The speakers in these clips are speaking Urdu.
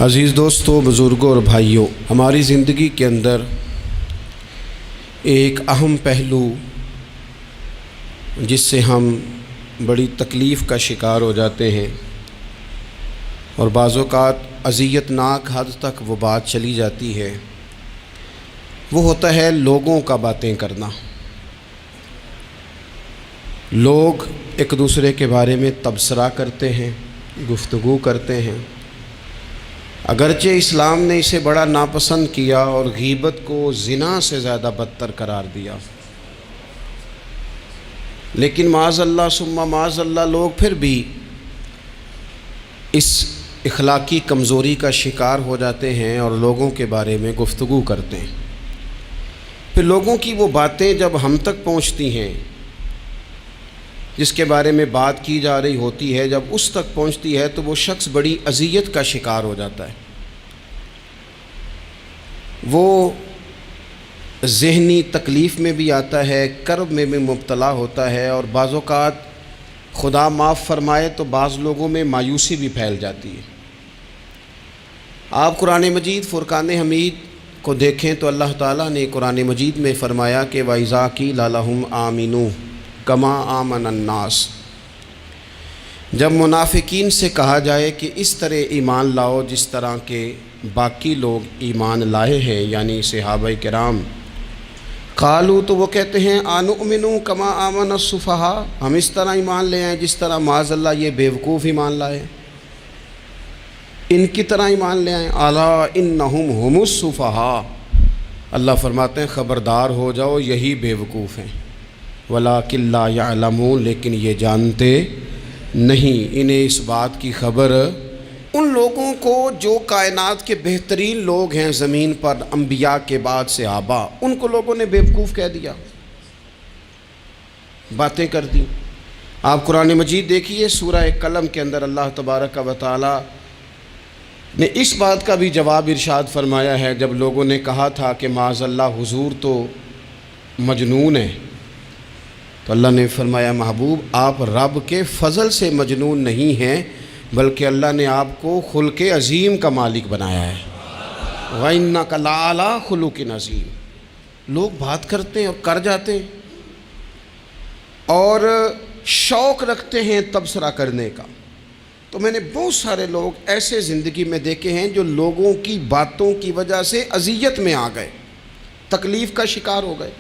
عزیز دوستوں، بزرگوں اور بھائیوں، ہماری زندگی کے اندر ایک اہم پہلو جس سے ہم بڑی تکلیف کا شکار ہو جاتے ہیں اور بعض اوقات اذیت ناک حد تک وہ بات چلی جاتی ہے، وہ ہوتا ہے لوگوں کا باتیں کرنا۔ لوگ ایک دوسرے کے بارے میں تبصرہ کرتے ہیں، گفتگو کرتے ہیں، اگرچہ اسلام نے اسے بڑا ناپسند کیا اور غیبت کو زنا سے زیادہ بدتر قرار دیا، لیکن معاذ اللہ ثم معاذ اللہ لوگ پھر بھی اس اخلاقی کمزوری کا شکار ہو جاتے ہیں اور لوگوں کے بارے میں گفتگو کرتے ہیں۔ پھر لوگوں کی وہ باتیں جب ہم تک پہنچتی ہیں، جس کے بارے میں بات کی جا رہی ہوتی ہے، جب اس تک پہنچتی ہے تو وہ شخص بڑی اذیت کا شکار ہو جاتا ہے، وہ ذہنی تکلیف میں بھی آتا ہے، کرب میں بھی مبتلا ہوتا ہے، اور بعض اوقات خدا معاف فرمائے تو بعض لوگوں میں مایوسی بھی پھیل جاتی ہے۔ آپ قرآن مجید فرقان حمید کو دیکھیں تو اللہ تعالیٰ نے قرآن مجید میں فرمایا کہ وَإِذَا قِيلَ لَهُمْ آمِنُوا كَمَا آمَنَ النَّاسُ، جب منافقین سے کہا جائے کہ اس طرح ایمان لاؤ جس طرح کے باقی لوگ ایمان لائے ہیں، یعنی صحابہ کرام، قالوا تو وہ کہتے ہیں انؤمن کما آمن السفہاء، ہم اس طرح ایمان لے آئیں جس طرح معاذ اللہ یہ بیوقوف ایمان لائے، ان کی طرح ایمان لے آئیں۔ الا انہم هم السفہاء، اللہ فرماتے ہیں خبردار ہو جاؤ یہی بیوقوف ہیں، ولکن لا یعلمون، لیکن یہ جانتے نہیں، انہیں اس بات کی خبر۔ ان لوگوں کو جو کائنات کے بہترین لوگ ہیں زمین پر، انبیاء کے بعد صحابہ، ان کو لوگوں نے بیوقوف کہہ دیا، باتیں کر دی۔ آپ قرآن مجید دیکھیے سورہ قلم کے اندر اللہ تبارک و تعالی نے اس بات کا بھی جواب ارشاد فرمایا ہے، جب لوگوں نے کہا تھا کہ معاذ اللہ حضور تو مجنون ہے، تو اللہ نے فرمایا محبوب آپ رب کے فضل سے مجنون نہیں ہیں، بلکہ اللہ نے آپ کو خلق عظیم کا مالک بنایا ہے۔ وَإِنَّكَ لَعَلَىٰ خُلُقٍ عَظِيمٍ، لوگ بات کرتے ہیں اور کر جاتے ہیں اور شوق رکھتے ہیں تبصرہ کرنے کا۔ تو میں نے بہت سارے لوگ ایسے زندگی میں دیکھے ہیں جو لوگوں کی باتوں کی وجہ سے اذیت میں آ گئے، تکلیف کا شکار ہو گئے،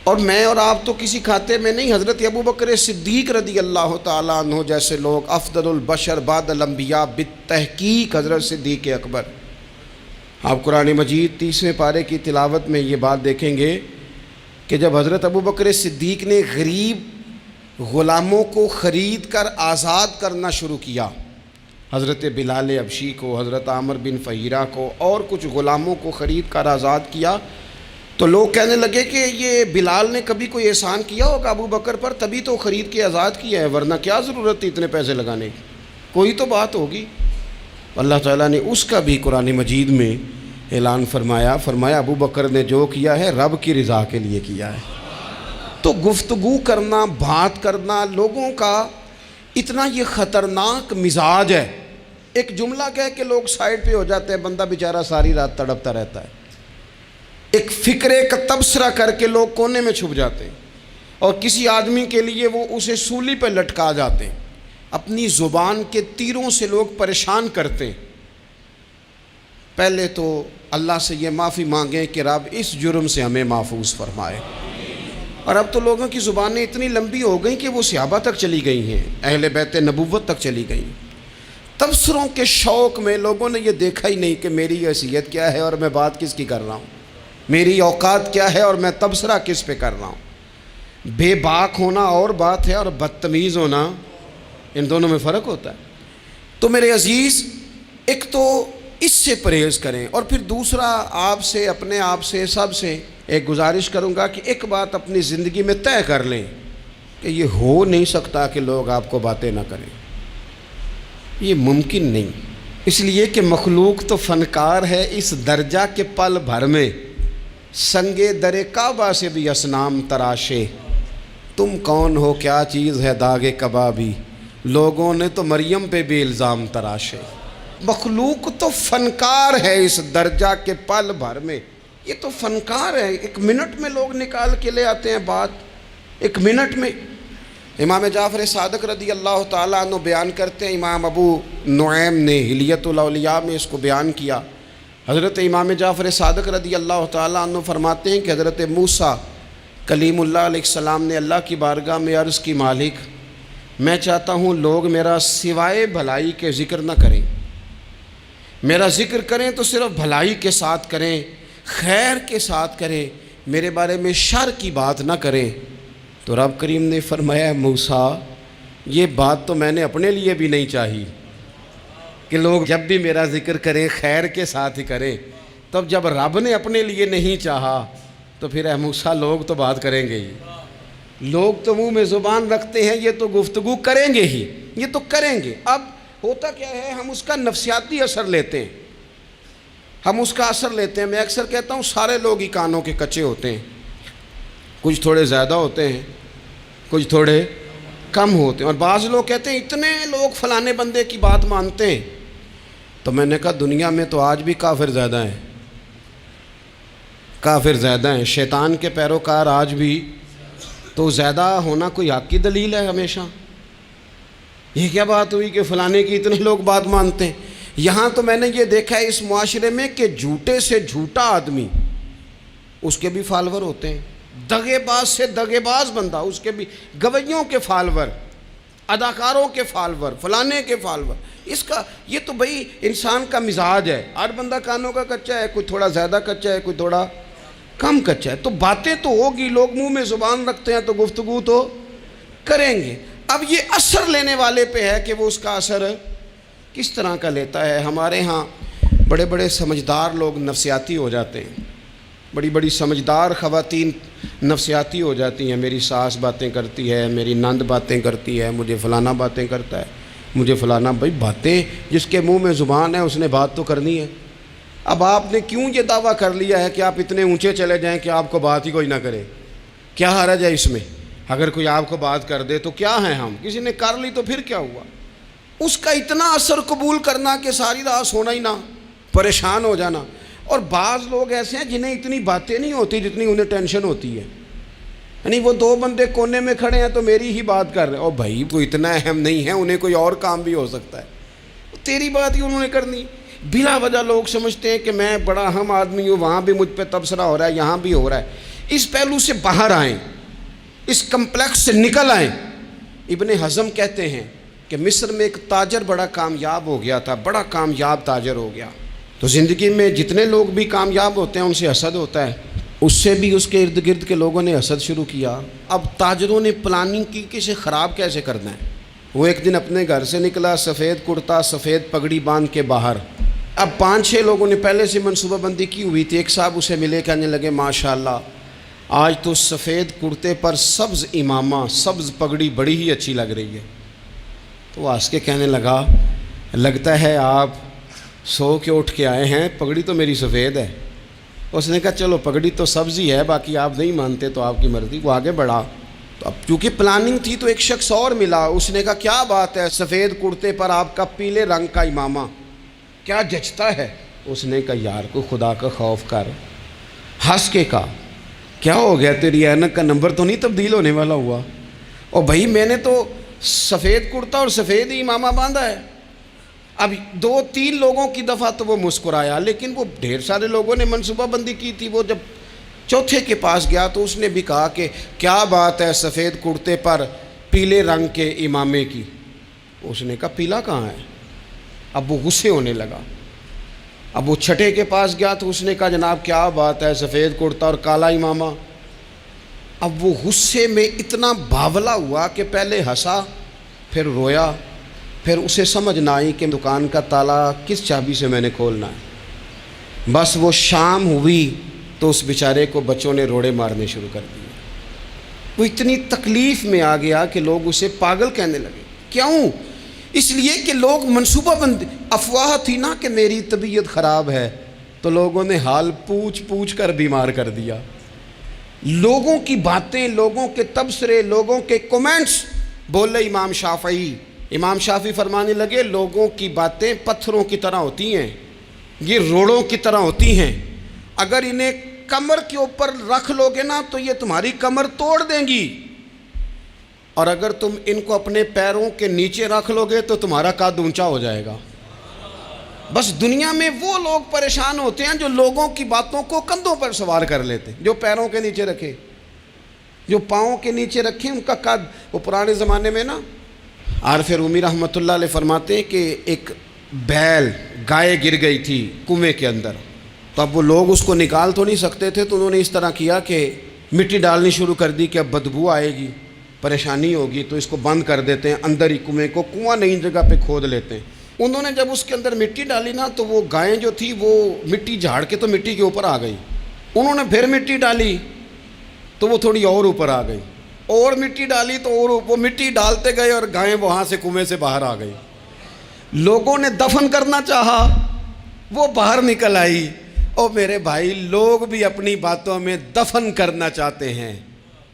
اور میں اور آپ تو کسی کھاتے میں نہیں۔ حضرت ابوبکر صدیق رضی اللہ تعالیٰ عنہ جیسے لوگ، افضل البشر بعد الانبیاء بالتحقیق حضرت صدیق اکبر، آپ قرآن مجید 30ویں پارے کی تلاوت میں یہ بات دیکھیں گے کہ جب حضرت ابوبکر صدیق نے غریب غلاموں کو خرید کر آزاد کرنا شروع کیا، حضرت بلال حبشی کو، حضرت عامر بن فہیرہ کو اور کچھ غلاموں کو خرید کر آزاد کیا، تو لوگ کہنے لگے کہ یہ بلال نے کبھی کوئی احسان کیا ہوگا ابو بکر پر، تبھی تو خرید کے آزاد کیا ہے، ورنہ کیا ضرورت تھی اتنے پیسے لگانے کی، کوئی تو بات ہوگی۔ اللہ تعالیٰ نے اس کا بھی قرآن مجید میں اعلان فرمایا ابو بکر نے جو کیا ہے رب کی رضا کے لیے کیا ہے۔ تو گفتگو کرنا، بات کرنا، لوگوں کا اتنا یہ خطرناک مزاج ہے، ایک جملہ کہہ کے لوگ سائڈ پہ ہو جاتے ہیں، بندہ بیچارہ ساری رات تڑپتا رہتا ہے، ایک فکرے کا تبصرہ کر کے لوگ کونے میں چھپ جاتے ہیں، اور کسی آدمی کے لیے وہ اسے سولی پہ لٹکا جاتے ہیں، اپنی زبان کے تیروں سے لوگ پریشان کرتے ہیں۔ پہلے تو اللہ سے یہ معافی مانگیں کہ رب اس جرم سے ہمیں محفوظ فرمائے۔ اور اب تو لوگوں کی زبانیں اتنی لمبی ہو گئیں کہ وہ صحابہ تک چلی گئی ہیں، اہل بیت نبوت تک چلی گئیں۔ تبصروں کے شوق میں لوگوں نے یہ دیکھا ہی نہیں کہ میری حیثیت کیا ہے اور میں بات کس کی کر رہا ہوں، میری اوقات کیا ہے اور میں تبصرہ کس پہ کر رہا ہوں۔ بے باک ہونا اور بات ہے اور بدتمیز ہونا، ان دونوں میں فرق ہوتا ہے۔ تو میرے عزیز، ایک تو اس سے پرہیز کریں، اور پھر دوسرا آپ سے، اپنے آپ سے، سب سے ایک گزارش کروں گا کہ ایک بات اپنی زندگی میں طے کر لیں کہ یہ ہو نہیں سکتا کہ لوگ آپ کو باتیں نہ کریں، یہ ممکن نہیں، اس لیے کہ مخلوق تو فنکار ہے اس درجہ کے پل بھر میں، سنگے در کعبہ سے بھی اصنام تراشے، تم کون ہو کیا چیز ہے داغ کبابی، لوگوں نے تو مریم پہ بھی الزام تراشے۔ مخلوق تو فنکار ہے اس درجہ کے پل بھر میں، یہ تو فنکار ہے، ایک منٹ میں لوگ نکال کے لے آتے ہیں بات، ایک منٹ میں۔ امام جعفر صادق رضی اللہ تعالیٰ عنہ بیان کرتے ہیں، امام ابو نعیم نے حلیۃ الاولیاء میں اس کو بیان کیا۔ حضرت امام جعفر صادق رضی اللہ تعالیٰ عنہ فرماتے ہیں کہ حضرت موسیٰ کلیم اللہ علیہ السلام نے اللہ کی بارگاہ میں عرض کی، مالک میں چاہتا ہوں لوگ میرا سوائے بھلائی کے ذکر نہ کریں، میرا ذکر کریں تو صرف بھلائی کے ساتھ کریں، خیر کے ساتھ کریں، میرے بارے میں شر کی بات نہ کریں۔ تو رب کریم نے فرمایا، موسیٰ یہ بات تو میں نے اپنے لیے بھی نہیں چاہی کہ لوگ جب بھی میرا ذکر کریں خیر کے ساتھ ہی کریں، تب جب رب نے اپنے لیے نہیں چاہا تو پھر اے موسیٰ لوگ تو بات کریں گے ہی، لوگ تو منہ میں زبان رکھتے ہیں، یہ تو گفتگو کریں گے ہی، یہ تو کریں گے۔ اب ہوتا کیا ہے، ہم اس کا نفسیاتی اثر لیتے ہیں، ہم اس کا اثر لیتے ہیں۔ میں اکثر کہتا ہوں سارے لوگ ہی کانوں کے کچے ہوتے ہیں، کچھ تھوڑے زیادہ ہوتے ہیں، کچھ تھوڑے کم ہوتے ہیں، اور بعض لوگ کہتے ہیں اتنے لوگ فلانے بندے کی بات مانتے ہیں۔ تو میں نے کہا دنیا میں تو آج بھی کافر زیادہ ہیں، کافر زیادہ ہیں، شیطان کے پیروکار آج بھی، تو زیادہ ہونا کوئی حق کی دلیل ہے ہمیشہ؟ یہ کیا بات ہوئی کہ فلانے کی اتنے لوگ بات مانتے ہیں؟ یہاں تو میں نے یہ دیکھا ہے اس معاشرے میں کہ جھوٹے سے جھوٹا آدمی، اس کے بھی فالور ہوتے ہیں، دغے باز سے دغے باز بندہ، اس کے بھی گویوں کے فالور، اداکاروں کے فالور، فلانے کے فالور۔ اس کا یہ تو بھئی انسان کا مزاج ہے، ہر بندہ کانوں کا کچا ہے، کوئی تھوڑا زیادہ کچا ہے، کوئی تھوڑا کم کچا ہے، تو باتیں تو ہوگی، لوگ منہ میں زبان رکھتے ہیں تو گفتگو تو کریں گے۔ اب یہ اثر لینے والے پہ ہے کہ وہ اس کا اثر کس طرح کا لیتا ہے۔ ہمارے ہاں بڑے بڑے سمجھدار لوگ نفسیاتی ہو جاتے ہیں، بڑی بڑی سمجھدار خواتین نفسیاتی ہو جاتی ہیں، میری ساس باتیں کرتی ہے، میری نند باتیں کرتی ہے، مجھے فلانا باتیں کرتا ہے، مجھے فلانا۔ بھائی باتیں، جس کے منہ میں زبان ہے اس نے بات تو کرنی ہے۔ اب آپ نے کیوں یہ دعویٰ کر لیا ہے کہ آپ اتنے اونچے چلے جائیں کہ آپ کو بات ہی کوئی نہ کرے؟ کیا حرج ہے اس میں؟ اگر کوئی آپ کو بات کر دے تو کیا ہیں ہم، کسی نے کر لی تو پھر کیا ہوا؟ اس کا اتنا اثر قبول کرنا کہ ساری رات سونا ہی نہ، پریشان ہو جانا۔ اور بعض لوگ ایسے ہیں جنہیں اتنی باتیں نہیں ہوتی جتنی انہیں ٹینشن ہوتی ہے، یعنی وہ دو بندے کونے میں کھڑے ہیں تو میری ہی بات کر رہے ہیں، اور بھائی وہ اتنا اہم نہیں ہے، انہیں کوئی اور کام بھی ہو سکتا ہے، تیری بات ہی انہوں نے کرنی۔ بلا وجہ لوگ سمجھتے ہیں کہ میں بڑا اہم آدمی ہوں، وہاں بھی مجھ پہ تبصرہ ہو رہا ہے، یہاں بھی ہو رہا ہے۔ اس پہلو سے باہر آئیں، اس کمپلیکس سے نکل آئیں۔ ابن حزم کہتے ہیں کہ مصر میں ایک تاجر بڑا کامیاب ہو گیا تھا، بڑا کامیاب تاجر ہو گیا۔ تو زندگی میں جتنے لوگ بھی کامیاب ہوتے ہیں ان سے حسد ہوتا ہے، اس سے بھی اس کے ارد گرد کے لوگوں نے حسد شروع کیا۔ اب تاجروں نے پلاننگ کی کہ اسے خراب کیسے کرنا ہے۔ وہ ایک دن اپنے گھر سے نکلا، سفید کرتا سفید پگڑی باندھ کے باہر۔ اب 5-6 لوگوں نے پہلے سے منصوبہ بندی کی ہوئی تھی۔ ایک صاحب اسے ملے، کہنے لگے ماشاءاللہ آج تو سفید کرتے پر سبز امامہ، سبز پگڑی بڑی ہی اچھی لگ رہی ہے۔ تو وہ ہنس کے کہنے لگا، لگتا ہے آپ سو کے اٹھ کے آئے ہیں، پگڑی تو میری سفید ہے۔ اس نے کہا چلو پگڑی تو سبز ہی ہے، باقی آپ نہیں مانتے تو آپ کی مرضی۔ وہ آگے بڑھا، تو اب چونکہ پلاننگ تھی تو ایک شخص اور ملا، اس نے کہا کیا بات ہے، سفید کرتے پر آپ کا پیلے رنگ کا امامہ کیا جچتا ہے۔ اس نے کہا یار کو خدا کا خوف کر، ہنس کے کہا کیا ہو گیا، تیری اینک کا نمبر تو نہیں تبدیل ہونے والا ہوا؟ اور بھائی میں نے تو سفید کرتا اور سفید ہی امامہ باندھا ہے۔ اب 2-3 لوگوں کی دفعہ تو وہ مسکرایا، لیکن وہ ڈھیر سارے لوگوں نے منصوبہ بندی کی تھی۔ وہ جب چوتھے کے پاس گیا تو اس نے بھی کہا کہ کیا بات ہے سفید کرتے پر پیلے رنگ کے امامے کی۔ اس نے کہا پیلا کہاں ہے؟ اب وہ غصے ہونے لگا۔ اب وہ چھٹے کے پاس گیا تو اس نے کہا جناب کیا بات ہے سفید کرتا اور کالا امامہ۔ اب وہ غصے میں اتنا باولا ہوا کہ پہلے ہنسا پھر رویا، پھر اسے سمجھ نہ آئی کہ دکان کا تالا کس چابی سے میں نے کھولنا ہے۔ بس وہ شام ہوئی تو اس بیچارے کو بچوں نے روڑے مارنے شروع کر دیے۔ وہ اتنی تکلیف میں آ گیا کہ لوگ اسے پاگل کہنے لگے۔ کیوں؟ اس لیے کہ لوگ منصوبہ بندی، افواہ تھی نا کہ میری طبیعت خراب ہے، تو لوگوں نے حال پوچھ پوچھ کر بیمار کر دیا۔ لوگوں کی باتیں، لوگوں کے تبصرے، لوگوں کے کومنٹس۔ بولے امام شافعی امام شافعی فرمانے لگے لوگوں کی باتیں پتھروں کی طرح ہوتی ہیں، یہ روڑوں کی طرح ہوتی ہیں، اگر انہیں کمر کے اوپر رکھ لو گے نا تو یہ تمہاری کمر توڑ دیں گی، اور اگر تم ان کو اپنے پیروں کے نیچے رکھ لو گے تو تمہارا قد اونچا ہو جائے گا۔ بس دنیا میں وہ لوگ پریشان ہوتے ہیں جو لوگوں کی باتوں کو کندھوں پر سوار کر لیتے ہیں، جو پیروں کے نیچے رکھے، جو پاؤں کے نیچے رکھیں ان کا قد۔ وہ پرانے زمانے میں نا عارف رومی رحمۃ اللہ علیہ فرماتے ہیں کہ ایک بیل گائے گر گئی تھی کنویں کے اندر، تو اب وہ لوگ اس کو نکال تو نہیں سکتے تھے، تو انہوں نے اس طرح کیا کہ مٹی ڈالنی شروع کر دی کہ اب بدبو آئے گی، پریشانی ہوگی، تو اس کو بند کر دیتے ہیں، اندر ہی کنویں کو، کنواں نئی جگہ پہ کھود لیتے ہیں۔ انہوں نے جب اس کے اندر مٹی ڈالی نا تو وہ گائیں جو تھی وہ مٹی جھاڑ کے تو مٹی کے اوپر آ گئی، انہوں نے پھر مٹی ڈالی تو وہ تھوڑی اور اوپر آ گئی، اور مٹی ڈالی تو اور وہ مٹی ڈالتے گئے اور گائیں وہاں سے کنویں سے باہر آ گئی۔ لوگوں نے دفن کرنا چاہا، وہ باہر نکل آئی۔ اور میرے بھائی لوگ بھی اپنی باتوں میں دفن کرنا چاہتے ہیں،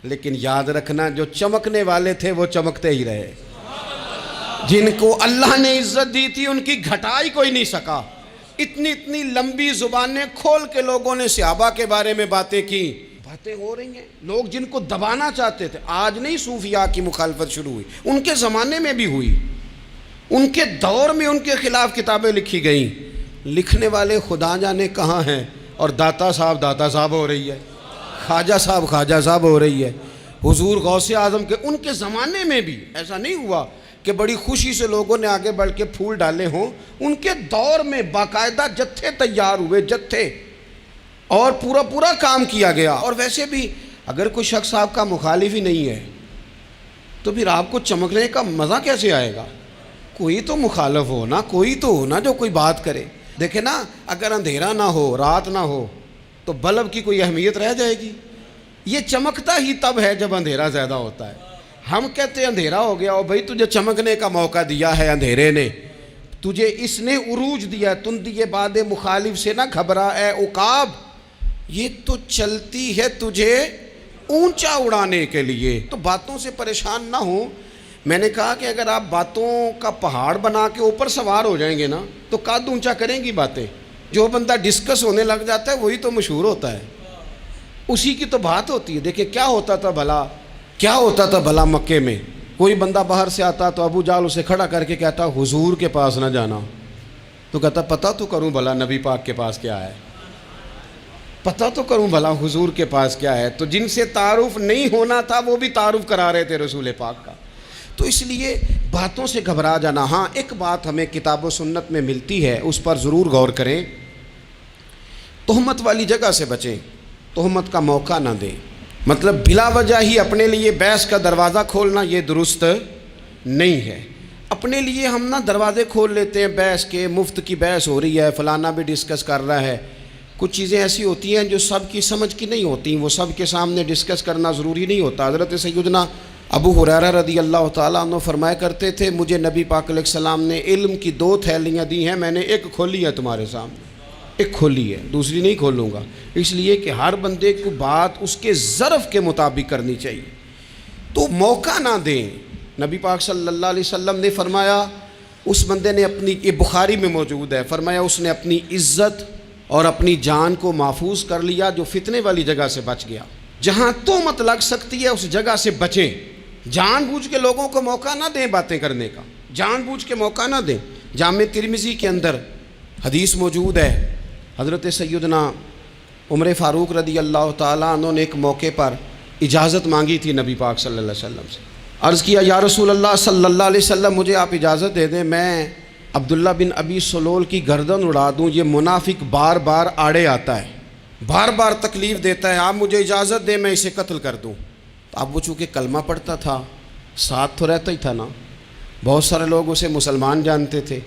لیکن یاد رکھنا جو چمکنے والے تھے وہ چمکتے ہی رہے، جن کو اللہ نے عزت دی تھی ان کی گھٹائی کوئی نہیں سکا۔ اتنی لمبی زبانیں کھول کے لوگوں نے صحابہ کے بارے میں باتیں کی، باتیں ہو رہی ہیں، لوگ جن کو دبانا چاہتے تھے۔ آج نہیں صوفیاء کی مخالفت شروع ہوئی، ان کے زمانے میں بھی ہوئی، ان کے دور میں ان کے خلاف کتابیں لکھی گئیں، لکھنے والے خدا جانے کہاں ہیں، اور داتا صاحب ہو رہی ہے، خواجہ صاحب ہو رہی ہے۔ حضور غوث اعظم کے ان کے زمانے میں بھی ایسا نہیں ہوا کہ بڑی خوشی سے لوگوں نے آگے بڑھ کے پھول ڈالے ہوں، ان کے دور میں باقاعدہ جتھے تیار ہوئے، جتھے، اور پورا کام کیا گیا۔ اور ویسے بھی اگر کوئی شخص آپ کا مخالف ہی نہیں ہے تو پھر آپ کو چمکنے کا مزہ کیسے آئے گا؟ کوئی تو مخالف ہو نا، کوئی تو ہو نا جو کوئی بات کرے۔ دیکھیں نا، اگر اندھیرا نہ ہو، رات نہ ہو تو بلب کی کوئی اہمیت رہ جائے گی؟ یہ چمکتا ہی تب ہے جب اندھیرا زیادہ ہوتا ہے۔ ہم کہتے ہیں اندھیرا ہو گیا، اور بھائی تجھے چمکنے کا موقع دیا ہے اندھیرے نے، تجھے اس نے عروج دیا، تندی باد مخالف سے نہ گھبرا اے عقاب، یہ تو چلتی ہے تجھے اونچا اڑانے کے لیے، تو باتوں سے پریشان نہ ہو۔ میں نے کہا کہ اگر آپ باتوں کا پہاڑ بنا کے اوپر سوار ہو جائیں گے نا تو قد اونچا کریں گی باتیں۔ جو بندہ ڈسکس ہونے لگ جاتا ہے وہی تو مشہور ہوتا ہے، اسی کی تو بات ہوتی ہے۔ دیکھیں کیا ہوتا تھا بھلا مکے میں، کوئی بندہ باہر سے آتا تو ابو جال اسے کھڑا کر کے کہتا حضور کے پاس نہ جانا، تو کہتا پتہ تو کروں بھلا نبی پاک کے پاس کیا ہے، پتہ تو کروں بھلا حضور کے پاس کیا ہے۔ تو جن سے تعارف نہیں ہونا تھا وہ بھی تعارف کرا رہے تھے رسول پاک کا۔ تو اس لیے باتوں سے گھبرا جانا۔ ہاں ایک بات ہمیں کتاب و سنت میں ملتی ہے، اس پر ضرور غور کریں، تہمت والی جگہ سے بچیں، تہمت کا موقع نہ دیں۔ مطلب بلا وجہ ہی اپنے لیے بحث کا دروازہ کھولنا یہ درست نہیں ہے۔ اپنے لیے ہم نہ دروازے کھول لیتے ہیں بحث کے، مفت کی بحث ہو رہی ہے، فلانا بھی ڈسکس کر رہا ہے۔ کچھ چیزیں ایسی ہوتی ہیں جو سب کی سمجھ کی نہیں ہوتی، وہ سب کے سامنے ڈسکس کرنا ضروری نہیں ہوتا۔ حضرت سیدنا ابو ہریرہ رضی اللہ تعالیٰ عنہ فرمایا کرتے تھے مجھے نبی پاک علیہ السلام نے علم کی 2 تھیلیاں دی ہیں، میں نے ایک کھولی ہے تمہارے سامنے، ایک کھولی ہے، دوسری نہیں کھولوں گا، اس لیے کہ ہر بندے کو بات اس کے ظرف کے مطابق کرنی چاہیے، تو موقع نہ دیں۔ نبی پاک صلی اللہ علیہ وسلم نے فرمایا اس بندے نے اپنی، یہ بخاری میں موجود ہے، فرمایا اس نے اپنی عزت اور اپنی جان کو محفوظ کر لیا جو فتنے والی جگہ سے بچ گیا۔ جہاں تہمت لگ سکتی ہے اس جگہ سے بچیں، جان بوجھ کے لوگوں کو موقع نہ دیں باتیں کرنے کا، جان بوجھ کے موقع نہ دیں۔ جامع ترمذی کے اندر حدیث موجود ہے، حضرت سیدنا عمر فاروق رضی اللہ تعالیٰ عنہ نے ایک موقع پر اجازت مانگی تھی نبی پاک صلی اللہ علیہ وسلم سے، عرض کیا یا رسول اللہ صلی اللہ علیہ وسلم مجھے آپ اجازت دے دیں، میں عبداللہ بن ابی سلول کی گردن اڑا دوں، یہ منافق بار بار آڑے آتا ہے، بار بار تکلیف دیتا ہے، آپ مجھے اجازت دیں میں اسے قتل کر دوں۔ تو اب وہ چونکہ کلمہ پڑھتا تھا، ساتھ تو رہتا ہی تھا نا، بہت سارے لوگ اسے مسلمان جانتے تھے،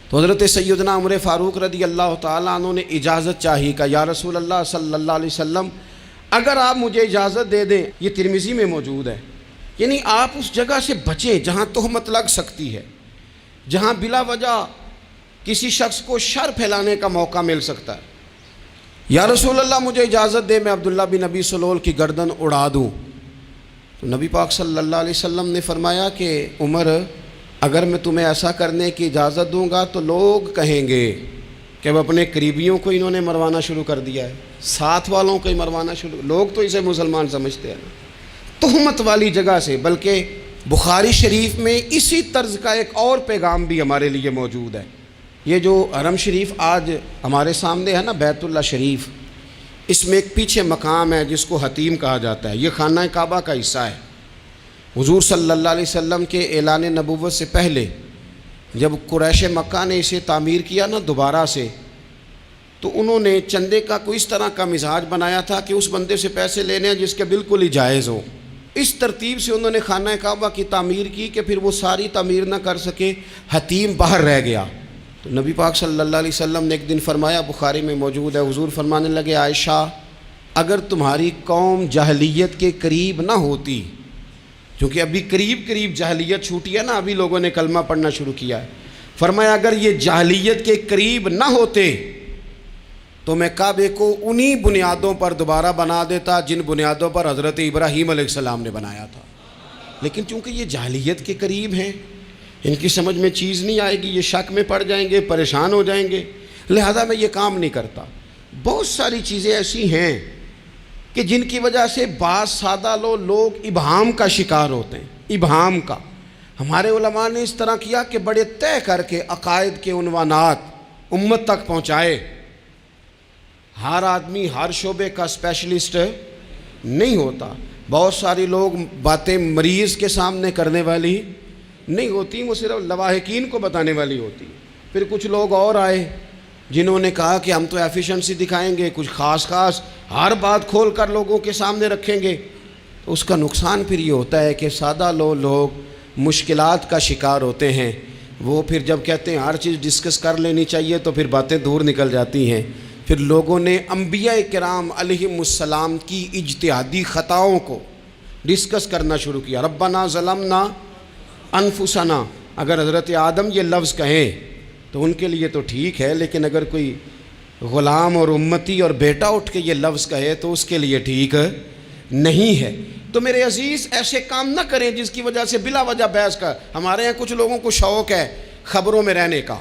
تو حضرت سیدنا عمر فاروق رضی اللہ تعالیٰ عنہ نے اجازت چاہی، کہ یا رسول اللہ صلی اللہ علیہ وسلم اگر آپ مجھے اجازت دے دیں، یہ ترمذی میں موجود ہے، یعنی آپ اس جگہ سے بچیں جہاں تہمت لگ سکتی ہے، جہاں بلا وجہ کسی شخص کو شر پھیلانے کا موقع مل سکتا ہے۔ یا رسول اللہ مجھے اجازت دے میں عبداللہ بن ابی سلول کی گردن اڑا دوں، تو نبی پاک صلی اللہ علیہ وسلم نے فرمایا کہ عمر اگر میں تمہیں ایسا کرنے کی اجازت دوں گا تو لوگ کہیں گے کہ اب اپنے قریبیوں کو انہوں نے مروانا شروع کر دیا ہے، ساتھ والوں کو ہی مروانا شروع، لوگ تو اسے مسلمان سمجھتے ہیں نا، تہمت والی جگہ سے۔ بلکہ بخاری شریف میں اسی طرز کا ایک اور پیغام بھی ہمارے لیے موجود ہے۔ یہ جو حرم شریف آج ہمارے سامنے ہے نا، بیت اللہ شریف، اس میں ایک پیچھے مقام ہے جس کو حتیم کہا جاتا ہے، یہ خانہ کعبہ کا حصہ ہے۔ حضور صلی اللہ علیہ وسلم کے اعلان نبوت سے پہلے جب قریش مکہ نے اسے تعمیر کیا نا دوبارہ سے، تو انہوں نے چندے کا کوئی اس طرح کا مزاج بنایا تھا کہ اس بندے سے پیسے لینے ہیں جس کے بالکل ہی جائز ہو۔ اس ترتیب سے انہوں نے خانہ کعبہ کی تعمیر کی کہ پھر وہ ساری تعمیر نہ کر سکے، حتیم باہر رہ گیا۔ تو نبی پاک صلی اللہ علیہ وسلم نے ایک دن فرمایا، بخاری میں موجود ہے، حضور فرمانے لگے، عائشہ اگر تمہاری قوم جاہلیت کے قریب نہ ہوتی، کیونکہ ابھی قریب جاہلیت چھوٹی ہے نا، ابھی لوگوں نے کلمہ پڑھنا شروع کیا ہے، فرمایا اگر یہ جاہلیت کے قریب نہ ہوتے تو میں کعبے کو انہی بنیادوں پر دوبارہ بنا دیتا جن بنیادوں پر حضرت ابراہیم علیہ السلام نے بنایا تھا۔ لیکن چونکہ یہ جاہلیت کے قریب ہیں، ان کی سمجھ میں چیز نہیں آئے گی، یہ شک میں پڑ جائیں گے، پریشان ہو جائیں گے، لہذا میں یہ کام نہیں کرتا۔ بہت ساری چیزیں ایسی ہیں کہ جن کی وجہ سے بعض سادہ لوگ ابہام کا شکار ہوتے ہیں، ابہام کا۔ ہمارے علماء نے اس طرح کیا کہ بڑے طے کر کے عقائد کے عنوانات امت تک پہنچائے۔ ہر آدمی ہر شعبے کا اسپیشلسٹ نہیں ہوتا، بہت ساری لوگ باتیں مریض کے سامنے کرنے والی نہیں ہوتی، وہ صرف لواحقین کو بتانے والی ہوتی۔ پھر کچھ لوگ اور آئے جنہوں نے کہا کہ ہم تو ایفیشنسی دکھائیں گے، کچھ خاص ہر بات کھول کر لوگوں کے سامنے رکھیں گے، تو اس کا نقصان پھر یہ ہوتا ہے کہ سادہ لوگ مشکلات کا شکار ہوتے ہیں۔ وہ پھر جب کہتے ہیں ہر چیز ڈسکس کر لینی چاہیے تو پھر باتیں دور نکل جاتی ہیں۔ پھر لوگوں نے انبیاء کرام علیہم السلام کی اجتہادی خطاؤں کو ڈسکس کرنا شروع کیا۔ ربنا ظلمنا انفسنا، اگر حضرت آدم یہ لفظ کہیں تو ان کے لیے تو ٹھیک ہے، لیکن اگر کوئی غلام اور امتی اور بیٹا اٹھ کے یہ لفظ کہے تو اس کے لیے ٹھیک نہیں ہے۔ تو میرے عزیز ایسے کام نہ کریں جس کی وجہ سے بلا وجہ بحث کا۔ ہمارے یہاں کچھ لوگوں کو شوق ہے خبروں میں رہنے کا،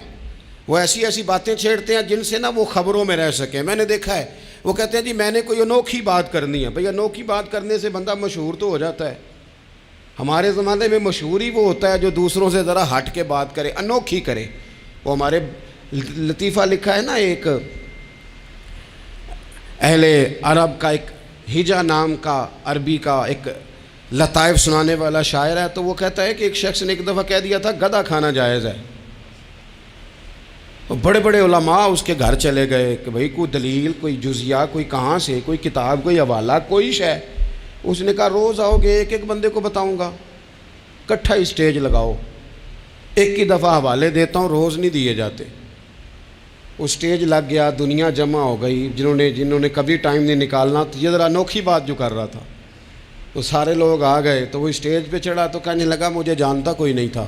وہ ایسی باتیں چھیڑتے ہیں جن سے نا وہ خبروں میں رہ سکیں۔ میں نے دیکھا ہے وہ کہتے ہیں جی میں نے کوئی انوکھی بات کرنی ہے۔ بھئی انوکھی بات کرنے سے بندہ مشہور تو ہو جاتا ہے۔ ہمارے زمانے میں مشہور ہی وہ ہوتا ہے جو دوسروں سے ذرا ہٹ کے بات کرے، انوکھی کرے۔ وہ ہمارے لطیفہ لکھا ہے نا، ایک اہل عرب کا ایک ہجا نام کا عربی کا ایک لطائف سنانے والا شاعر ہے، تو وہ کہتا ہے کہ ایک شخص نے ایک دفعہ کہہ دیا تھا گدھا کھانا جائز ہے۔ بڑے بڑے علماء اس کے گھر چلے گئے کہ بھئی کوئی دلیل، کوئی جزیہ، کوئی کہاں سے، کوئی کتاب، کوئی حوالہ، کوئی شے۔ اس نے کہا روز آؤ گے ایک بندے کو بتاؤں گا، کٹھا اسٹیج لگاؤ، ایک ہی دفعہ حوالے دیتا ہوں، روز نہیں دیے جاتے۔ وہ اسٹیج لگ گیا، دنیا جمع ہو گئی، جنہوں نے کبھی ٹائم نہیں نکالنا، تو یہ ذرا انوکھی بات جو کر رہا تھا، تو سارے لوگ آ گئے۔ تو وہ اسٹیج پہ چڑھا تو کہنے لگا مجھے جانتا کوئی نہیں تھا،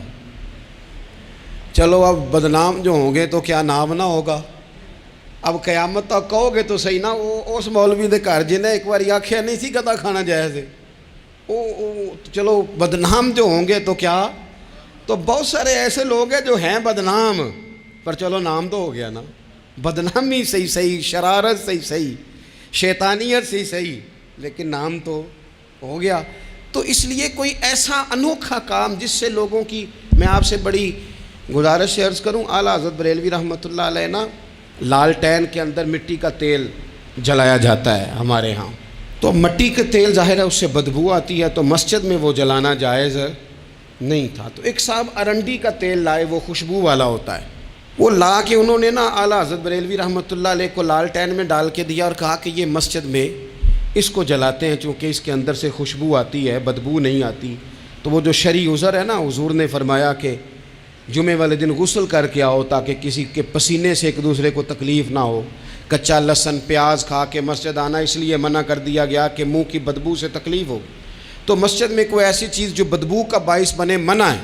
چلو اب بدنام جو ہوں گے تو کیا نام نہ ہوگا، اب قیامت تک کہو گے تو صحیح نا۔ وہ اس مولوی دے گھر جنہیں ایک بار آکھیا نہیں سی گدھا کھانا جائز ہے، چلو بدنام جو ہوں گے تو کیا۔ تو بہت سارے ایسے لوگ ہیں جو ہیں بدنام، پر چلو نام تو ہو گیا نا، بدنامی صحیح، شرارت صحیح، شیطانیت صحیح، لیکن نام تو ہو گیا۔ تو اس لیے کوئی ایسا انوکھا کام جس سے لوگوں کی، میں آپ سے بڑی گزارش سے عرض کروں، اعلیٰ حضرت بریلوی رحمۃ اللہ علیہ نا لالٹین کے اندر مٹی کا تیل جلایا جاتا ہے ہمارے ہاں، تو مٹی کا تیل ظاہر ہے اس سے بدبو آتی ہے، تو مسجد میں وہ جلانا جائز نہیں تھا۔ تو ایک صاحب ارنڈی کا تیل لائے، وہ خوشبو والا ہوتا ہے، وہ لا کے انہوں نے نا اعلیٰ حضرت بریلوی رحمۃ اللہ علیہ کو لالٹین میں ڈال کے دیا اور کہا کہ یہ مسجد میں اس کو جلاتے ہیں چونکہ اس کے اندر سے خوشبو آتی ہے، بدبو نہیں آتی۔ تو وہ جو شرعی عذر ہے نا، حضور نے فرمایا کہ جمعے والے دن غسل کر کے آؤ تاکہ کسی کے پسینے سے ایک دوسرے کو تکلیف نہ ہو۔ کچا لہسن پیاز کھا کے مسجد آنا اس لیے منع کر دیا گیا کہ منہ کی بدبو سے تکلیف ہو، تو مسجد میں کوئی ایسی چیز جو بدبو کا باعث بنے منع ہے۔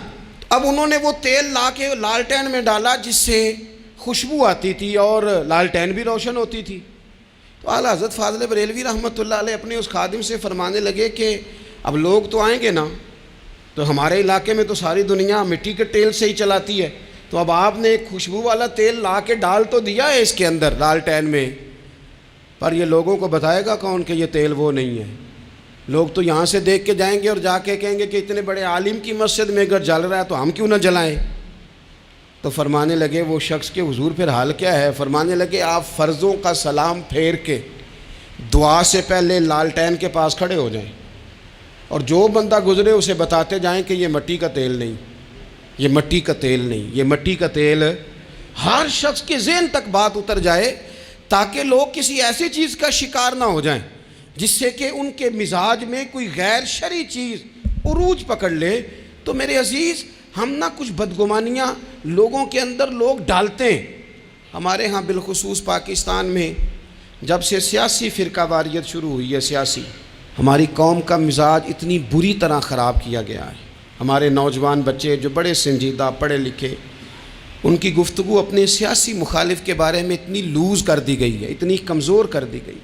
اب انہوں نے وہ تیل لا کے لالٹین میں ڈالا جس سے خوشبو آتی تھی اور لالٹین بھی روشن ہوتی تھی۔ تو اعلیٰ حضرت فاضل بریلوی رحمۃ اللہ علیہ اپنے اس خادم سے فرمانے لگے کہ اب لوگ تو آئیں گے نا، تو ہمارے علاقے میں تو ساری دنیا مٹی کے تیل سے ہی چلاتی ہے، تو اب آپ نے ایک خوشبو والا تیل لا کے ڈال تو دیا ہے اس کے اندر لالٹین میں، پر یہ لوگوں کو بتائے گا کون کہ یہ تیل وہ نہیں ہے؟ لوگ تو یہاں سے دیکھ کے جائیں گے اور جا کے کہیں گے کہ اتنے بڑے عالم کی مسجد میں اگر جل رہا ہے تو ہم کیوں نہ جلائیں؟ تو فرمانے لگے وہ شخص کے حضور پھر حال کیا ہے؟ فرمانے لگے آپ فرضوں کا سلام پھیر کے دعا سے پہلے لالٹین کے پاس کھڑے ہو جائیں، اور جو بندہ گزرے اسے بتاتے جائیں کہ یہ مٹی کا تیل نہیں، یہ مٹی کا تیل نہیں، یہ مٹی کا تیل۔ ہر شخص کے ذہن تک بات اتر جائے تاکہ لوگ کسی ایسی چیز کا شکار نہ ہو جائیں جس سے کہ ان کے مزاج میں کوئی غیر شرعی چیز عروج پکڑ لے۔ تو میرے عزیز، ہم نہ کچھ بدگمانیاں لوگوں کے اندر لوگ ڈالتے ہیں۔ ہمارے ہاں بالخصوص پاکستان میں جب سے سیاسی فرقہ واریت شروع ہوئی ہے، سیاسی، ہماری قوم کا مزاج اتنی بری طرح خراب کیا گیا ہے۔ ہمارے نوجوان بچے جو بڑے سنجیدہ پڑھے لکھے، ان کی گفتگو اپنے سیاسی مخالف کے بارے میں اتنی لوز کر دی گئی ہے، اتنی کمزور کر دی گئی،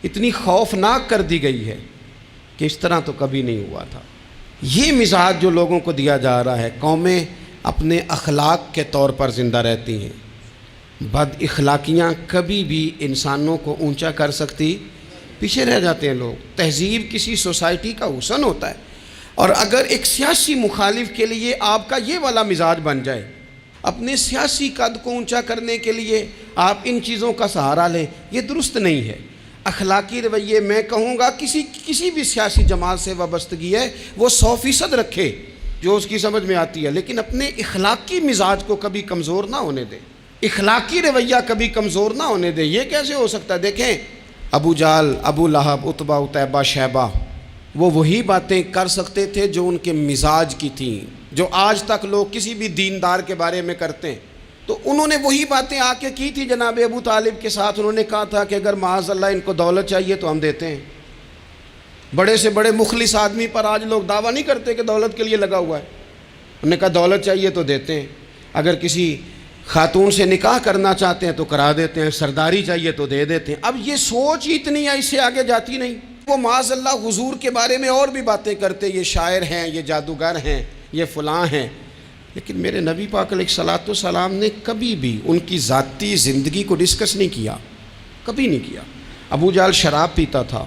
اتنی خوفناک کر دی گئی ہے کہ اس طرح تو کبھی نہیں ہوا تھا۔ یہ مزاج جو لوگوں کو دیا جا رہا ہے، قومیں اپنے اخلاق کے طور پر زندہ رہتی ہیں۔ بد اخلاقیاں کبھی بھی انسانوں کو اونچا کر سکتی، پیچھے رہ جاتے ہیں لوگ۔ تہذیب کسی سوسائٹی کا حسن ہوتا ہے، اور اگر ایک سیاسی مخالف کے لیے آپ کا یہ والا مزاج بن جائے، اپنے سیاسی قد کو اونچا کرنے کے لیے آپ ان چیزوں کا سہارا لیں، یہ درست نہیں ہے۔ اخلاقی رویے میں کہوں گا کسی بھی سیاسی جماعت سے وابستگی ہے وہ 100% رکھے جو اس کی سمجھ میں آتی ہے، لیکن اپنے اخلاقی مزاج کو کبھی کمزور نہ ہونے دے، اخلاقی رویہ کبھی کمزور نہ ہونے دے۔ یہ کیسے ہو سکتا ہے؟ دیکھیں، ابو جہل، ابو لہب، عتبہ، عتیبہ، شیبہ، وہ وہی باتیں کر سکتے تھے جو ان کے مزاج کی تھیں، جو آج تک لوگ کسی بھی دیندار کے بارے میں کرتے ہیں۔ تو انہوں نے وہی باتیں آ کے کی تھی جناب ابو طالب کے ساتھ۔ انہوں نے کہا تھا کہ اگر معاذ اللہ ان کو دولت چاہیے تو ہم دیتے ہیں۔ بڑے سے بڑے مخلص آدمی پر آج لوگ دعویٰ نہیں کرتے کہ دولت کے لیے لگا ہوا ہے۔ انہوں نے کہا دولت چاہیے تو دیتے ہیں، اگر کسی خاتون سے نکاح کرنا چاہتے ہیں تو کرا دیتے ہیں، سرداری چاہیے تو دے دیتے ہیں۔ اب یہ سوچ ہی اتنی ہے، اس سے آگے جاتی نہیں۔ وہ معاذ اللہ حضور کے بارے میں اور بھی باتیں کرتے، یہ شاعر ہیں، یہ جادوگر ہیں، یہ فلاں ہیں، لیکن میرے نبی پاک علیہ الصلوۃ والسلام نے کبھی بھی ان کی ذاتی زندگی کو ڈسکس نہیں کیا، کبھی نہیں کیا۔ ابو جہل شراب پیتا تھا،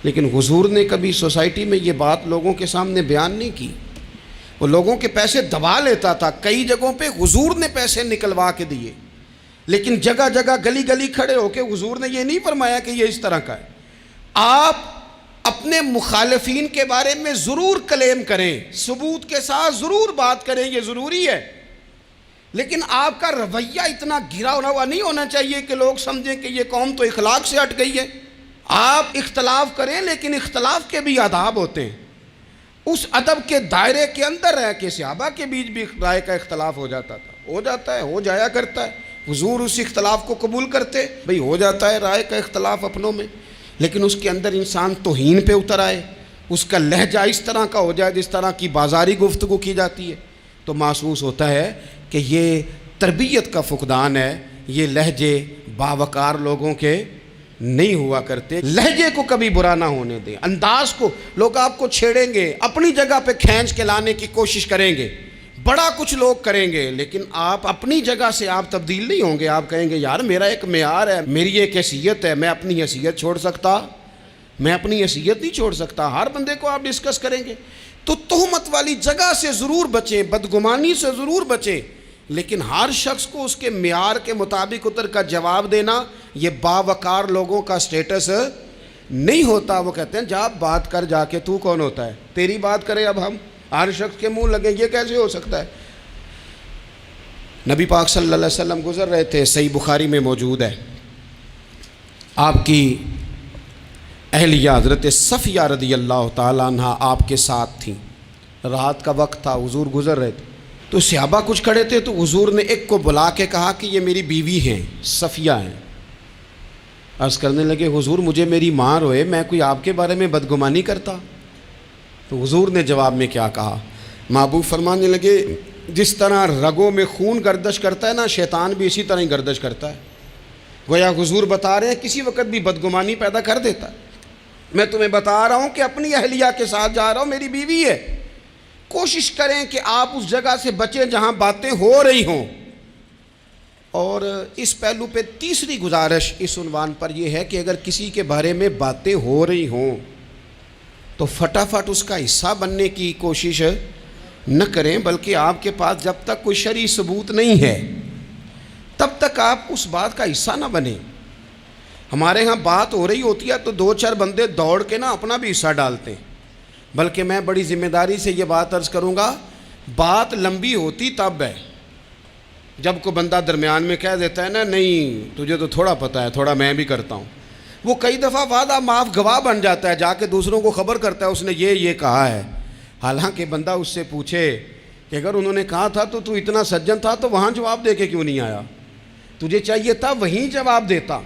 لیکن حضور نے کبھی سوسائٹی میں یہ بات لوگوں کے سامنے بیان نہیں کی۔ وہ لوگوں کے پیسے دبا لیتا تھا، کئی جگہوں پہ حضور نے پیسے نکلوا کے دیے، لیکن جگہ جگہ گلی گلی کھڑے ہو کے حضور نے یہ نہیں فرمایا کہ یہ اس طرح کا ہے۔ آپ اپنے مخالفین کے بارے میں ضرور کلیم کریں، ثبوت کے ساتھ ضرور بات کریں، یہ ضروری ہے، لیکن آپ کا رویہ اتنا گرا ہوا نہیں ہونا چاہیے کہ لوگ سمجھیں کہ یہ قوم تو اخلاق سے ہٹ گئی ہے۔ آپ اختلاف کریں، لیکن اختلاف کے بھی آداب ہوتے ہیں۔ اس ادب کے دائرے کے اندر رہ کے صحابہ کے بیچ بھی رائے کا اختلاف ہو جاتا تھا، ہو جاتا ہے، ہو جایا کرتا ہے۔ حضور اس اختلاف کو قبول کرتے، بھئی ہو جاتا ہے رائے کا اختلاف اپنوں میں، لیکن اس کے اندر انسان توہین پہ اتر آئے، اس کا لہجہ اس طرح کا ہو جائے جس طرح کی بازاری گفتگو کی جاتی ہے، تو محسوس ہوتا ہے کہ یہ تربیت کا فقدان ہے۔ یہ لہجے باوقار لوگوں کے نہیں ہوا کرتے۔ لہجے کو کبھی برا نہ ہونے دیں، انداز کو۔ لوگ آپ کو چھیڑیں گے، اپنی جگہ پہ کھینچ کے لانے کی کوشش کریں گے، بڑا کچھ لوگ کریں گے، لیکن آپ اپنی جگہ سے آپ تبدیل نہیں ہوں گے۔ آپ کہیں گے یار میرا ایک معیار ہے، میری ایک حیثیت ہے، میں اپنی حیثیت چھوڑ سکتا؟ میں اپنی حیثیت نہیں چھوڑ سکتا۔ ہر بندے کو آپ ڈسکس کریں گے، تو تہمت والی جگہ سے ضرور بچیں، بدگمانی سے ضرور بچیں، لیکن ہر شخص کو اس کے معیار کے مطابق اتر کا جواب دینا یہ باوقار لوگوں کا سٹیٹس نہیں ہوتا۔ وہ کہتے ہیں جا بات کر، جا کے تو کون ہوتا ہے، تیری بات کریں اب ہم، ہر شخص کے منہ لگیں، یہ کیسے ہو سکتا ہے؟ نبی پاک صلی اللہ علیہ وسلم گزر رہے تھے، صحیح بخاری میں موجود ہے، آپ کی اہلیہ حضرت صفیہ رضی اللہ تعالیٰ عنہ آپ کے ساتھ تھیں۔ رات کا وقت تھا، حضور گزر رہے تھے، تو صحابہ کچھ کھڑے تھے، تو حضور نے ایک کو بلا کے کہا کہ یہ میری بیوی ہیں، صفیہ ہیں۔ عرض کرنے لگے حضور مجھے میری ماں روئے، میں کوئی آپ کے بارے میں بدگمانی کرتا؟ تو حضور نے جواب میں کیا کہا؟ محبوب فرمانے لگے جس طرح رگوں میں خون گردش کرتا ہے نا، شیطان بھی اسی طرح ہی گردش کرتا ہے۔ گویا حضور بتا رہے ہیں کسی وقت بھی بدگمانی پیدا کر دیتا ہے۔ میں تمہیں بتا رہا ہوں کہ اپنی اہلیہ کے ساتھ جا رہا ہوں، میری بیوی ہے، کوشش کریں کہ آپ اس جگہ سے بچیں جہاں باتیں ہو رہی ہوں۔ اور اس پہلو پہ تیسری گزارش اس عنوان پر یہ ہے کہ اگر کسی کے بارے میں باتیں ہو رہی ہوں تو فٹافٹ اس کا حصہ بننے کی کوشش نہ کریں، بلکہ آپ کے پاس جب تک کوئی شرعی ثبوت نہیں ہے تب تک آپ اس بات کا حصہ نہ بنیں۔ ہمارے ہاں بات ہو رہی ہوتی ہے تو دو چار بندے دوڑ کے نا اپنا بھی حصہ ڈالتے ہیں، بلکہ میں بڑی ذمہ داری سے یہ بات عرض کروں گا، بات لمبی ہوتی تب ہے جب کوئی بندہ درمیان میں کہہ دیتا ہے نا نہیں تجھے تو تھوڑا پتہ ہے، تھوڑا میں بھی کرتا ہوں۔ وہ کئی دفعہ وعدہ معاف گواہ بن جاتا ہے، جا کے دوسروں کو خبر کرتا ہے اس نے یہ کہا ہے، حالانکہ بندہ اس سے پوچھے کہ اگر انہوں نے کہا تھا تو اتنا سجن تھا تو وہاں جواب دے کے کیوں نہیں آیا؟ تجھے چاہیے تھا وہیں جواب دیتا،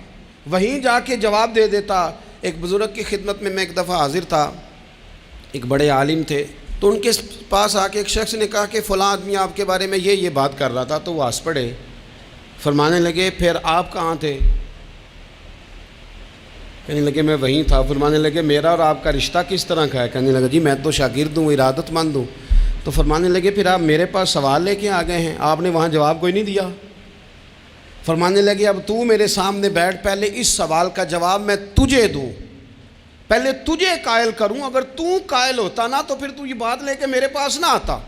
وہیں جا کے جواب دے دیتا۔ ایک بزرگ کی خدمت میں ایک دفعہ حاضر تھا، ایک بڑے عالم تھے، تو ان کے پاس آ کے ایک شخص نے کہا کہ فلاں آدمی آپ کے بارے میں یہ بات کر رہا تھا، تو وہ ہنس پڑے، فرمانے لگے پھر آپ کہاں تھے؟ کہنے لگے میں وہیں تھا۔ فرمانے لگے میرا اور آپ کا رشتہ کس طرح کا ہے؟ کہنے لگا جی میں تو شاگرد ہوں، ارادت مند ہوں۔ تو فرمانے لگے پھر آپ میرے پاس سوال لے کے آ گئے ہیں، آپ نے وہاں جواب کوئی نہیں دیا۔ فرمانے لگے اب تو میرے سامنے بیٹھ، پہلے اس سوال کا جواب میں تجھے دوں، پہلے تجھے قائل کروں۔ اگر تو قائل ہوتا نا تو پھر تو یہ بات لے کے میرے پاس نہ آتا،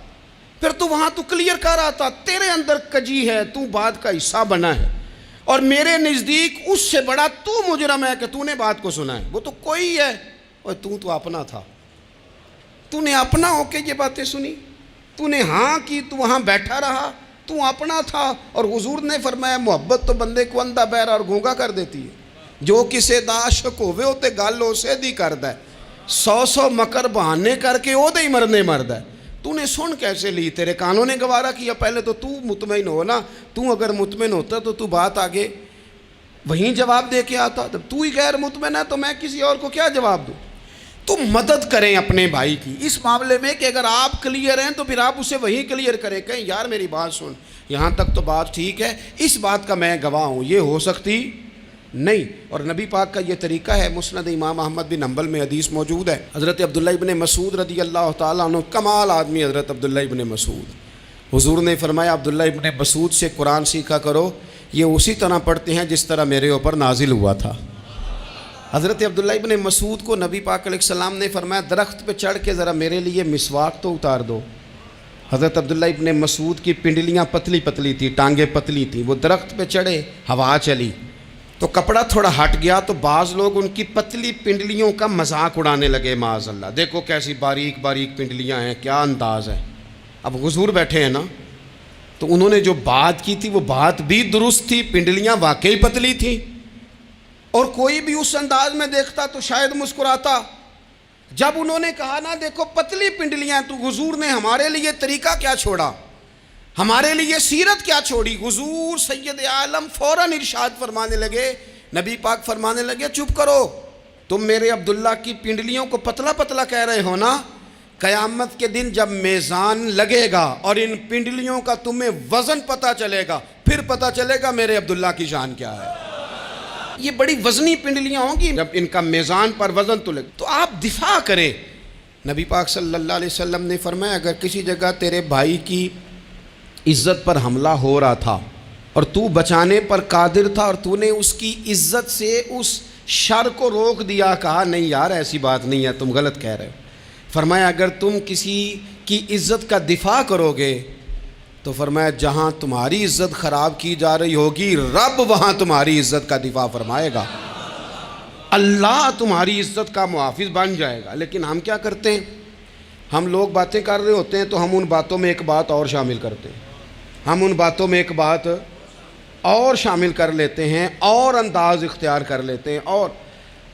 پھر تو وہاں تو کلیئر کر آتا۔ تیرے اندر کجی ہے، تو بات کا حصہ بنا ہے، اور میرے نزدیک اس سے بڑا تو مجرم ہے کہ تو نے بات کو سنا ہے۔ وہ تو کوئی ہے، اور تو اپنا تھا، تو نے اپنا ہو کے یہ باتیں سنی، تو نے ہاں کی، تو وہاں بیٹھا رہا، تو اپنا تھا۔ اور حضور نے فرمایا محبت تو بندے کو اندھا بہرا اور گونگا کر دیتی ہے، جو کسے دا عاشق ہوئے ہوتے گل اسے دی کردا ہے، 100 مکر بہانے کر کے او دے ہی مرنے مردا ہے۔ تو نے سن کیسے لی؟ تیرے کانوں نے گوارا کیا؟ پہلے تو مطمئن ہو نا، تو اگر مطمئن ہوتا تو بات آگے وہیں جواب دے کے آتا۔ جب تو ہی غیر مطمئن ہے تو میں کسی اور کو کیا جواب دوں؟ تو مدد کریں اپنے بھائی کی اس معاملے میں کہ اگر آپ کلیئر ہیں تو پھر آپ اسے وہیں کلیئر کریں، کہیں یار میری بات سن، یہاں تک تو بات ٹھیک ہے، اس بات کا میں گواہ ہوں، یہ ہو سکتی نہیں۔ اور نبی پاک کا یہ طریقہ ہے، مسند امام احمد بن حنبل میں حدیث موجود ہے، حضرت عبداللہ ابن مسعود رضی اللہ تعالیٰ عنہ، کمال آدمی حضرت عبداللہ ابن مسعود، حضور نے فرمایا عبداللہ ابن مسعود سے قرآن سیکھا کرو، یہ اسی طرح پڑھتے ہیں جس طرح میرے اوپر نازل ہوا تھا۔ حضرت عبداللہ ابن مسعود کو نبی پاک علیہ السلام نے فرمایا درخت پہ چڑھ کے ذرا میرے لیے مسواک تو اتار دو۔ حضرت عبداللہ ابن مسعود کی پنڈلیاں پتلی پتلی تھی، ٹانگیں پتلی تھیں، وہ درخت پہ چڑھے، ہوا چلی تو کپڑا تھوڑا ہٹ گیا، تو بعض لوگ ان کی پتلی پنڈلیوں کا مذاق اڑانے لگے، معاذ اللہ، دیکھو کیسی باریک باریک پنڈلیاں ہیں، کیا انداز ہے۔ اب حضور بیٹھے ہیں نا، تو انہوں نے جو بات کی تھی وہ بات بھی درست تھی، پنڈلیاں واقعی پتلی تھیں، اور کوئی بھی اس انداز میں دیکھتا تو شاید مسکراتا۔ جب انہوں نے کہا نا دیکھو پتلی پنڈلیاں، تو حضور نے ہمارے لیے طریقہ کیا چھوڑا، ہمارے لیے سیرت کیا چھوڑی۔ حضور سید عالم فوراً ارشاد فرمانے لگے، نبی پاک فرمانے لگے چپ کرو، تم میرے عبداللہ کی پنڈلیوں کو پتلا پتلا کہہ رہے ہو نا، قیامت کے دن جب میزان لگے گا اور ان پنڈلیوں کا تمہیں وزن پتہ چلے گا، پھر پتہ چلے گا میرے عبداللہ کی شان کیا ہے۔ یہ بڑی وزنی پنڈلیاں ہوں گی، جب ان کا میزان پر وزن تو لگے تو آپ دفاع کریں۔ نبی پاک صلی اللہ علیہ وسلم نے فرمایا اگر کسی جگہ تیرے بھائی کی عزت پر حملہ ہو رہا تھا اور تو بچانے پر قادر تھا اور تو نے اس کی عزت سے اس شر کو روک دیا، کہا نہیں یار ایسی بات نہیں ہے، تم غلط کہہ رہے ہو، فرمایا اگر تم کسی کی عزت کا دفاع کرو گے تو فرمایا جہاں تمہاری عزت خراب کی جا رہی ہوگی رب وہاں تمہاری عزت کا دفاع فرمائے گا، اللہ تمہاری عزت کا محافظ بن جائے گا۔ لیکن ہم کیا کرتے ہیں، ہم لوگ باتیں کر رہے ہوتے ہیں تو ہم ان باتوں میں ایک بات اور شامل کرتے ہیں، ہم ان باتوں میں ایک بات اور شامل کر لیتے ہیں اور انداز اختیار کر لیتے ہیں، اور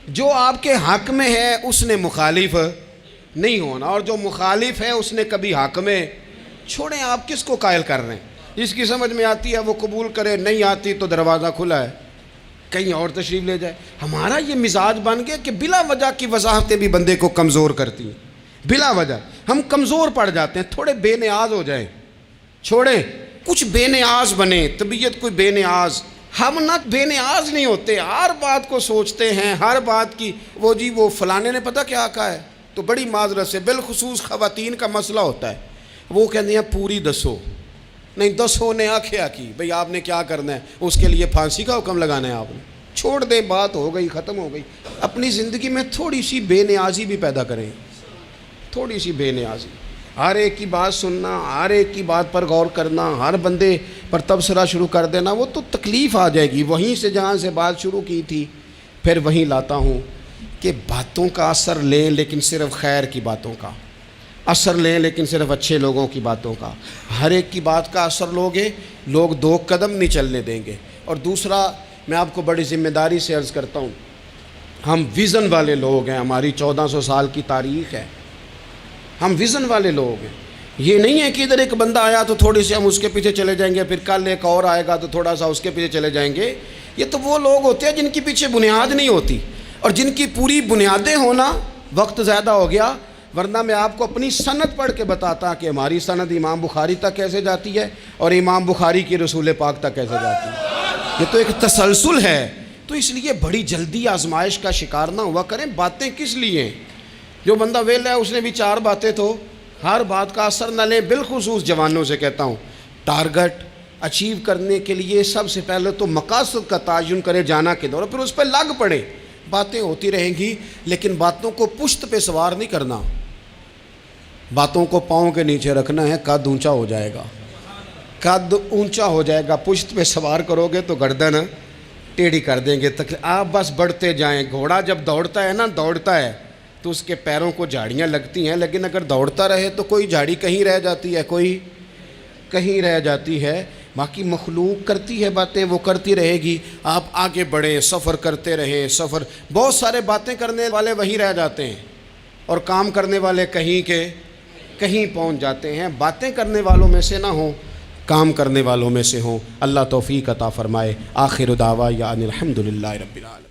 جو آپ کے حق میں ہے اس نے مخالف نہیں ہونا، اور جو مخالف ہے اس نے کبھی حق میں چھوڑیں۔ آپ کس کو قائل کر رہے ہیں؟ جس کی سمجھ میں آتی ہے وہ قبول کرے، نہیں آتی تو دروازہ کھلا ہے، کہیں اور تشریف لے جائے۔ ہمارا یہ مزاج بن گیا کہ بلا وجہ کی وضاحتیں بھی بندے کو کمزور کرتی ہیں، بلا وجہ ہم کمزور پڑ جاتے ہیں، تھوڑے بے نیاز ہو جائیں، چھوڑیں کچھ بے نیاز بنیں، طبیعت کوئی بے نیاز، ہم نہ بے نیاز نہیں ہوتے، ہر بات کو سوچتے ہیں، ہر بات کی وہ جی وہ فلانے نے پتہ کیا کہا ہے، تو بڑی معذرت سے بالخصوص خواتین کا مسئلہ ہوتا ہے، وہ کہتے ہیں پوری دسو، نہیں دسو نے آکھیا کی بھئی آپ نے کیا کرنا ہے، اس کے لیے پھانسی کا حکم لگانا ہے آپ نے، چھوڑ دیں، بات ہو گئی، ختم ہو گئی۔ اپنی زندگی میں تھوڑی سی بے نیازی بھی پیدا کریں، تھوڑی سی بے نیازی، ہر ایک کی بات سننا، ہر ایک کی بات پر غور کرنا، ہر بندے پر تبصرہ شروع کر دینا، وہ تو تکلیف آ جائے گی۔ وہیں سے جہاں سے بات شروع کی تھی پھر وہیں لاتا ہوں کہ باتوں کا اثر لیں لیکن صرف خیر کی باتوں کا اثر لیں، لیکن صرف اچھے لوگوں کی باتوں کا۔ ہر ایک کی بات کا اثر لوگے، لوگ دو قدم نہیں چلنے دیں گے۔ اور دوسرا، میں آپ کو بڑی ذمہ داری سے عرض کرتا ہوں، ہم ویژن والے لوگ ہیں، ہماری 1400 سال کی تاریخ ہے، ہم ویژن والے لوگ ہیں۔ یہ نہیں ہے کہ ادھر ایک بندہ آیا تو تھوڑی سی ہم اس کے پیچھے چلے جائیں گے، پھر کل ایک اور آئے گا تو تھوڑا سا اس کے پیچھے چلے جائیں گے۔ یہ تو وہ لوگ ہوتے ہیں جن کے پیچھے بنیاد نہیں ہوتی، اور جن کی پوری بنیادیں ہونا۔ وقت زیادہ ہو گیا، ورنہ میں آپ کو اپنی سند پڑھ کے بتاتا کہ ہماری سند امام بخاری تک کیسے جاتی ہے اور امام بخاری کی رسول پاک تک کیسے جاتی ہے۔ یہ تو ایک تسلسل ہے۔ تو اس لیے بڑی جلدی آزمائش کا شکار نہ ہوا کریں۔ باتیں کس لیے ہیں؟ جو بندہ ویلا ہے اس نے بھی 4 باتیں تو ہر بات کا اثر نہ لیں۔ بالخصوص جوانوں سے کہتا ہوں، ٹارگٹ اچیو کرنے کے لیے سب سے پہلے تو مقاصد کا تعین کرے، جانا کے دور، پھر اس پہ لگ پڑے۔ باتیں ہوتی رہیں گی لیکن باتوں کو پشت پہ سوار نہیں کرنا، باتوں کو پاؤں کے نیچے رکھنا ہے، قد اونچا ہو جائے گا، قد اونچا ہو جائے گا۔ پشت پہ سوار کرو گے تو گردن ٹیڑھی کر دیں گے۔ آپ بس بڑھتے جائیں۔ گھوڑا جب دوڑتا ہے نا، دوڑتا ہے تو اس کے پیروں کو جھاڑیاں لگتی ہیں، لیکن اگر دوڑتا رہے تو کوئی جھاڑی کہیں رہ جاتی ہے، کوئی کہیں رہ جاتی ہے۔ باقی مخلوق کرتی ہے باتیں، وہ کرتی رہے گی۔ آپ آگے بڑھیں، سفر کرتے رہیں۔ سفر، بہت سارے باتیں کرنے والے وہیں رہ جاتے ہیں اور کام کرنے والے کہیں کے کہیں پہنچ جاتے ہیں۔ باتیں کرنے والوں میں سے نہ ہوں، کام کرنے والوں میں سے ہوں۔ اللہ توفیق عطا فرمائے۔ آخر دعوانا ان الحمد للہ رب العالمین۔